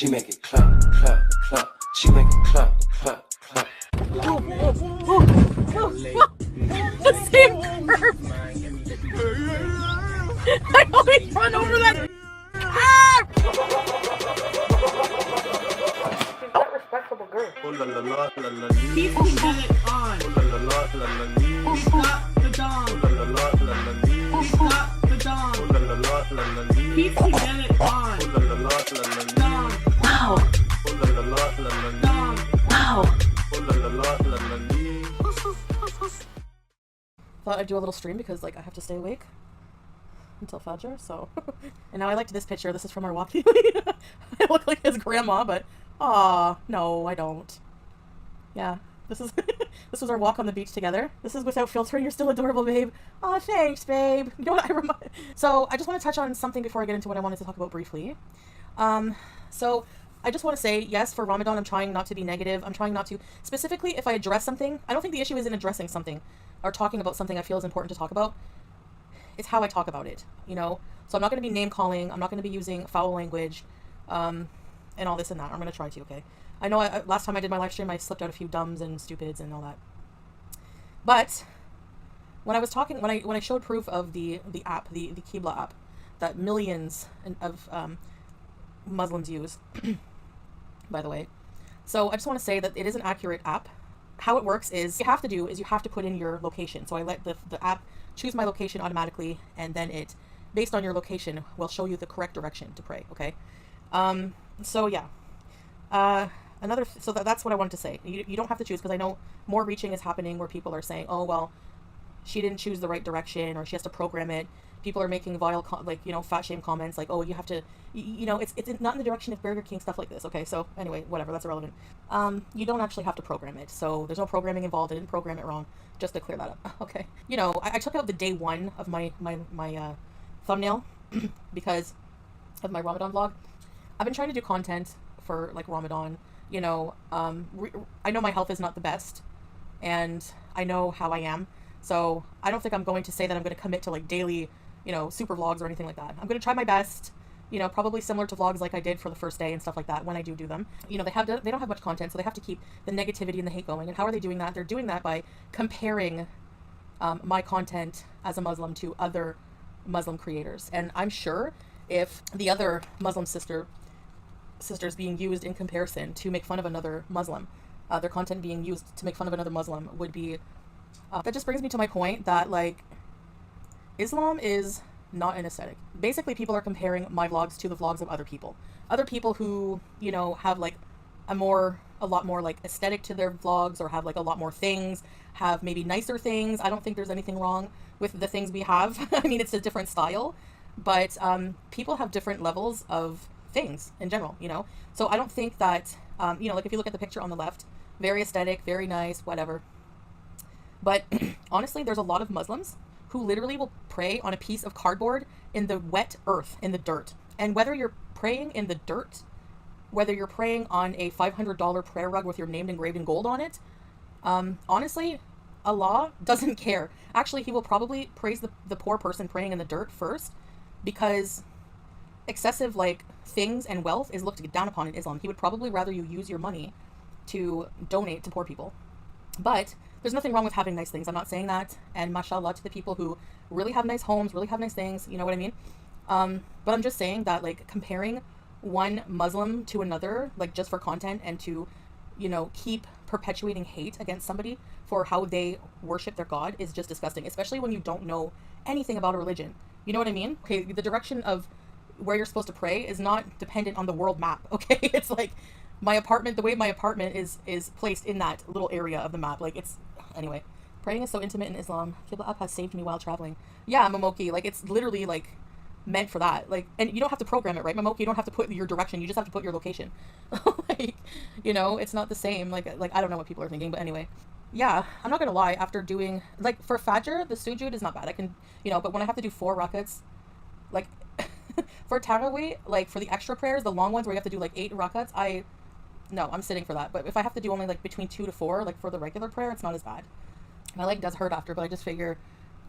She make it clap, clap, clap. She make it clap, clap, clap. The same curve. I always run over that. Ah! She's not respectable girl. He's got it on. He's got the dong. He's got the dong. He's got it on. Dong. Wow. Dong. Wow. Thought I'd do a little stream because like I have to stay awake until Fajr, so and now I liked this picture. This is from our walk. I look like his grandma, but no, I don't. Yeah, this is this was our walk on the beach together. This is without filtering. You're still adorable, babe. Oh, thanks, babe. You know what so I just want to touch on something before I get into what I wanted to talk about briefly. So I just want to say, yes, for Ramadan, I'm trying not to be negative. I'm trying not to, specifically if I address something, I don't think the issue is in addressing something or talking about something I feel is important to talk about. It's how I talk about it, you know? So I'm not going to be name calling. I'm not going to be using foul language, and all this and that. I'm going to try to, okay? I know last time I did my live stream, I slipped out a few dumbs and stupids and all that. But when I was talking, when I showed proof of the app, the Qibla app, that millions of Muslims use, by the way. So I just want to say that it is an accurate app. How it works is you have to put in your location. So I let the app choose my location automatically, and then it, based on your location, will show you the correct direction to pray. Okay. So yeah. So that's what I wanted to say. You don't have to choose, because I know more reaching is happening where people are saying, oh, well, she didn't choose the right direction, or she has to program it. People are making vile, fat shame comments like, oh, you have to, it's not in the direction of Burger King, stuff like this. Okay, so anyway, whatever, that's irrelevant. You don't actually have to program it. So there's no programming involved. I didn't program it wrong, just to clear that up. Okay. I took out the day one of my thumbnail because of my Ramadan vlog. I've been trying to do content for like Ramadan. I know my health is not the best, and I know how I am. So I don't think I'm going to say that I'm going to commit to like daily, super vlogs or anything like that. I'm going to try my best, probably similar to vlogs like I did for the first day and stuff like that when I do them. They don't have much content, so they have to keep the negativity and the hate going. And how are they doing that? They're doing that by comparing my content as a Muslim to other Muslim creators. And I'm sure if the other Muslim sisters being used in comparison to make fun of another Muslim, their content being used to make fun of another Muslim would be, that just brings me to my point that like Islam is not an aesthetic. Basically, people are comparing my vlogs to the vlogs of other people who, have like a lot more like aesthetic to their vlogs, or have like a lot more things, have maybe nicer things. I don't think there's anything wrong with the things we have. I mean, it's a different style, but people have different levels of things in general, so I don't think that like if you look at the picture on the left, very aesthetic, very nice, whatever, but honestly, there's a lot of Muslims who literally will pray on a piece of cardboard in the wet earth, in the dirt. And whether you're praying in the dirt, whether you're praying on a $500 prayer rug with your name engraved in gold on it, honestly, Allah doesn't care. Actually, he will probably praise the poor person praying in the dirt first, because excessive like things and wealth is looked down upon in Islam. He would probably rather you use your money to donate to poor people. But there's nothing wrong with having nice things. I'm not saying that. And mashallah to the people who really have nice homes, really have nice things. You know what I mean? But I'm just saying that like comparing one Muslim to another, like just for content and to, keep perpetuating hate against somebody for how they worship their God is just disgusting, especially when you don't know anything about a religion. You know what I mean? Okay, the direction of where you're supposed to pray is not dependent on the world map. Okay, it's like my apartment, the way my apartment is placed in that little area of the map. Like anyway, praying is so intimate in Islam. Qibla app has saved me while traveling. Yeah, Momoki, like it's literally like meant for that. Like, and you don't have to program it, right, Momoki? You don't have to put your direction. You just have to put your location. Like, it's not the same. Like I don't know what people are thinking, but anyway. Yeah, I'm not gonna lie, after doing like for Fajr, the sujud is not bad. I can, but when I have to do 4 rakats, like for Tarawih, like for the extra prayers, the long ones where you have to do like 8 rakats, I'm sitting for that. But if I have to do only like between 2 to 4, like for the regular prayer, it's not as bad. My leg does hurt after, but I just figure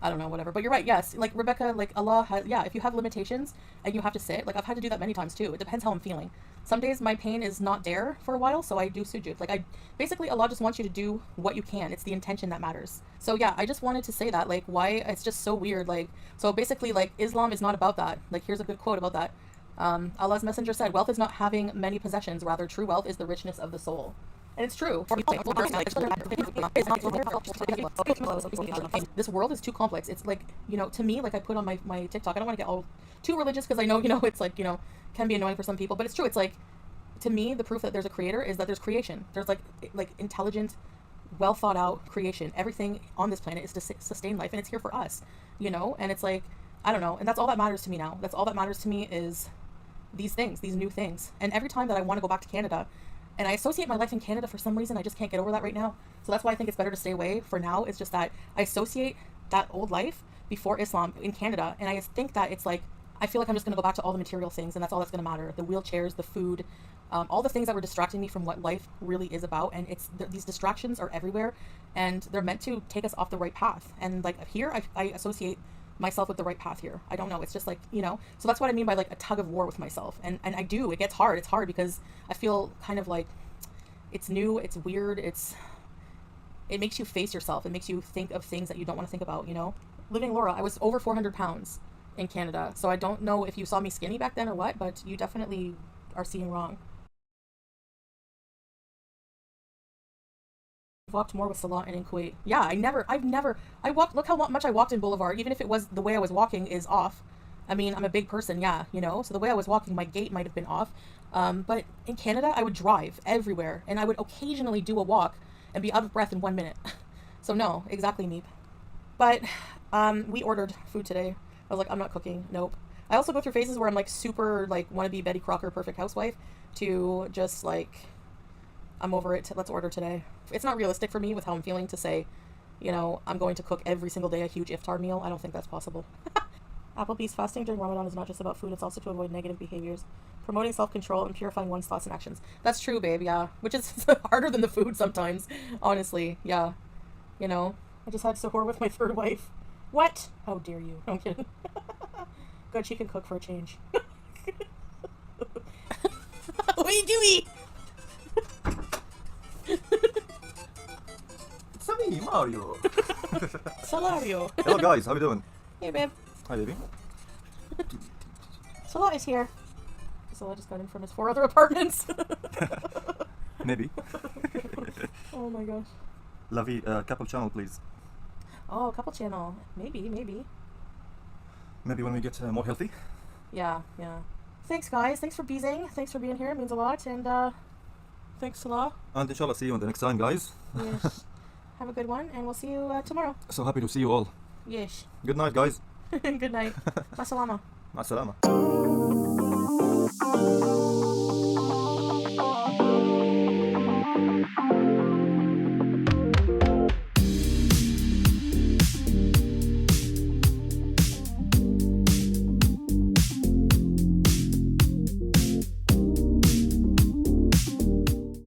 I don't know, whatever. But you're right. Yes, like Rebecca, like Allah has, yeah. If you have limitations and you have to sit, like I've had to do that many times too. It depends how I'm feeling. Some days my pain is not there for a while, so I do sujud. Like I basically Allah just wants you to do what you can. It's the intention that matters. So yeah, I just wanted to say that. Like why it's just so weird. Like so basically, like Islam is not about that. Like here's a good quote about that. Allah's messenger said, "Wealth is not having many possessions. Rather, true wealth is the richness of the soul." And it's true. This world is too complex. It's like, you know, to me, like I put on my TikTok, I don't want to get all too religious because I know, you know, it's like, you know, can be annoying for some people, but it's true. It's like, to me, the proof that there's a creator is that there's creation. There's like intelligent, well thought out creation. Everything on this planet is to sustain life, and it's here for us, you know? And it's like, I don't know. And that's all that matters to me now. That's all that matters to me is these things, these new things. And every time that I want to go back to Canada, and I associate my life in Canada for some reason, I just can't get over that right now. So that's why I think it's better to stay away for now. It's just that I associate that old life before Islam in Canada. And I think that it's like, I feel like I'm just going to go back to all the material things, and that's all that's going to matter. The wheelchairs, the food, all the things that were distracting me from what life really is about. And it's these distractions are everywhere, and they're meant to take us off the right path. And like here, I associate myself with the right path here. I don't know. It's just like, you know, so that's what I mean by like a tug of war with myself. And I do, it gets hard. It's hard because I feel kind of like it's new, it's weird, it makes you face yourself. It makes you think of things that you don't want to think about, you know? Living Laura, I was over 400 pounds in Canada. So I don't know if you saw me skinny back then or what, but you definitely are seeing wrong. Walked more with Salah and in Kuwait. Yeah, I walked, look how much I walked in Boulevard, even if it was the way I was walking is off. I mean, I'm a big person, yeah, you know, so the way I was walking, my gait might have been off. But in Canada, I would drive everywhere, and I would occasionally do a walk and be out of breath in 1 minute. So no, exactly, Meep. But we ordered food today. I was like, I'm not cooking, nope. I also go through phases where I'm like super, like, want to be Betty Crocker, perfect housewife, to just like, I'm over it. Let's order today. It's not realistic for me with how I'm feeling to say, you know, I'm going to cook every single day a huge iftar meal. I don't think that's possible. Applebee's fasting during Ramadan is not just about food. It's also to avoid negative behaviors, promoting self-control and purifying one's thoughts and actions. That's true, babe. Yeah. Which is harder than the food sometimes. Honestly. Yeah. You know, I just had suhoor with my third wife. What? How dare you? I'm kidding. Good, she can cook for a change. What are you doing? It's me, Mario. Salario. Hello guys, how you doing? Hey, babe. Hi baby. Salah is here. Salah just got in from his 4 other apartments. Maybe. Oh my gosh. Lovey, couple channel please. Oh, couple channel. Maybe. Maybe when we get more healthy. Yeah. Thanks, guys. Thanks for beezing. Thanks for being here. It means a lot. And thanks, Salah. And inshallah see you in the next time guys. Yes. Have a good one, and we'll see you tomorrow. So happy to see you all. Yes. Good night guys. Good night. Masalama. مع السلامة.